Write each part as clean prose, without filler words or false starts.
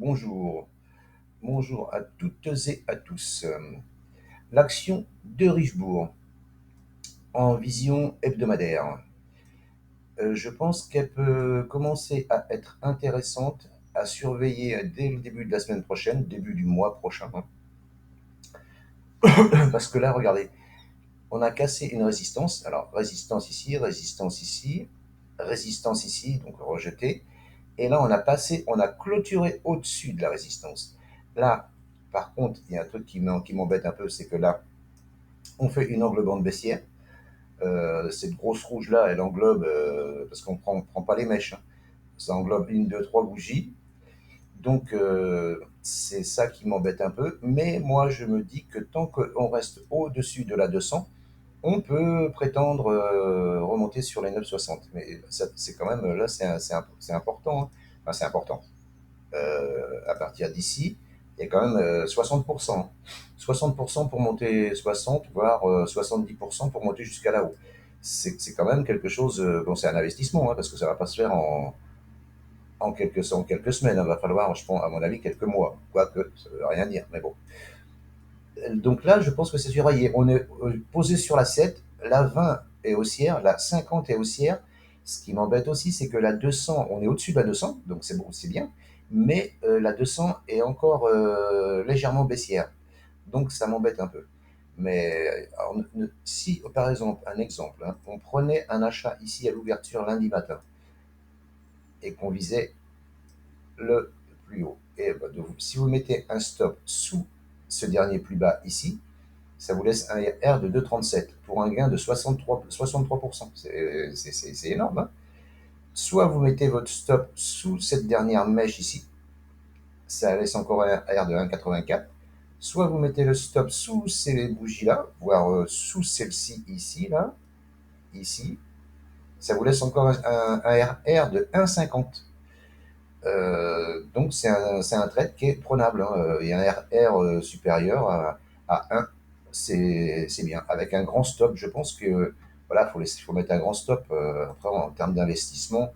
Bonjour, bonjour à toutes et à tous. L'action de Richebourg en vision hebdomadaire. Je pense qu'elle peut commencer à être intéressante à surveiller dès le début de la semaine prochaine, début du mois prochain. Parce que là, regardez, on a cassé une résistance. Alors, résistance ici, résistance ici, donc rejeté. Et là, on a clôturé au-dessus de la résistance. Là, par contre, il y a un truc qui m'embête un peu, c'est que là, on fait une englobante baissière. Cette grosse rouge-là, elle englobe, parce qu'on prend pas les mèches, hein. Ça englobe une, deux, trois bougies. Donc, c'est ça qui m'embête un peu. Mais moi, je me dis que tant qu'on reste au-dessus de la 200, on peut prétendre remonter sur les 9,60. Mais c'est quand même, là, c'est important, hein. Enfin, c'est important. À partir d'ici, il y a quand même 60%. 60% pour monter 60, voire 70% pour monter jusqu'à là-haut. C'est quand même quelque chose, bon, c'est un investissement, hein, parce que ça ne va pas se faire en quelques semaines. Il va falloir, je pense, à mon avis, quelques mois. Quoique, ça ne veut rien dire, mais bon. Donc là, je pense que c'est surveillé. On est posé sur la 7, la 20 est haussière, la 50 est haussière. Ce qui m'embête aussi, c'est que la 200, on est au-dessus de la 200, donc c'est bon, c'est bien, mais la 200 est encore légèrement baissière. Donc ça m'embête un peu. Mais alors, si, par exemple, un exemple, hein, on prenait un achat ici à l'ouverture lundi matin et qu'on visait le plus haut, et bah, si vous mettez un stop sous ce dernier plus bas ici, ça vous laisse un R de 2,37 pour un gain de 63%. C'est énorme, hein. Soit vous mettez votre stop sous cette dernière mèche ici, ça laisse encore un R de 1,84. Soit vous mettez le stop sous ces bougies-là, voire sous celle-ci ici, là, ici, ça vous laisse encore un R de 1,50. Donc c'est un trade qui est prenable, hein. Il y a un RR supérieur à 1, c'est bien. Avec un grand stop, je pense que voilà, faut mettre un grand stop. Après, en termes d'investissement,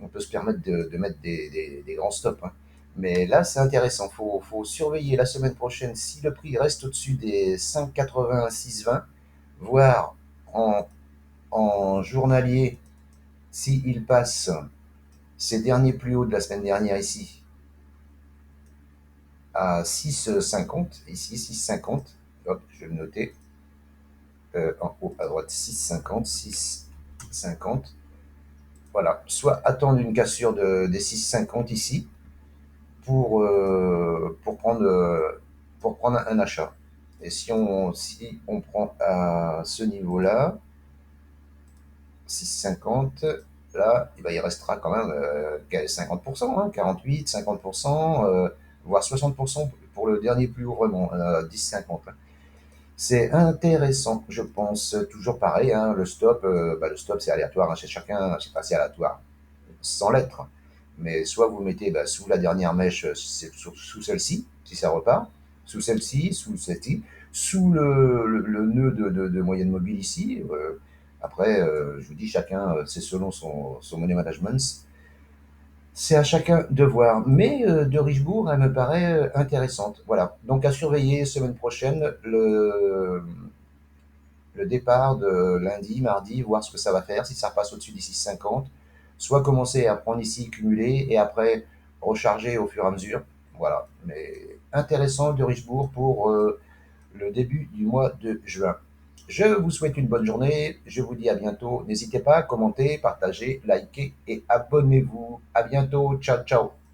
on peut se permettre de mettre des grands stops, hein. Mais là, c'est intéressant. Faut surveiller la semaine prochaine si le prix reste au-dessus des 5,80, 6,20, voire en, en journalier, s'il passe ces derniers plus hauts de la semaine dernière ici, à 6,50, ici 6,50, hop, je vais le noter, en haut à droite 6,50, 6,50, voilà, soit attendre une cassure des 6,50 ici pour, pour prendre un achat. Et si on prend à ce niveau-là, 6,50, là, eh ben, il restera quand même 50%, hein, 48, 50%, voire 60% pour le dernier plus haut vraiment, 10,50, hein. C'est intéressant, je pense. Toujours pareil, hein, le stop c'est aléatoire, hein, chez chacun, c'est pas assez aléatoire, sans lettres. Mais soit vous mettez sous la dernière mèche, sous celle-ci, si ça repart, sous celle-ci, sous le nœud de moyenne mobile ici. Après, je vous dis, chacun, c'est selon son money management. C'est à chacun de voir. Mais de Richebourg, elle me paraît intéressante. Voilà. Donc à surveiller semaine prochaine le départ de lundi, mardi, voir ce que ça va faire, si ça repasse au-dessus des 6,50, soit commencer à prendre ici, cumuler, et après recharger au fur et à mesure. Voilà. Mais intéressant de Richebourg pour le début du mois de juin. Je vous souhaite une bonne journée. Je vous dis à bientôt. N'hésitez pas à commenter, partager, liker et abonnez-vous. À bientôt. Ciao, ciao.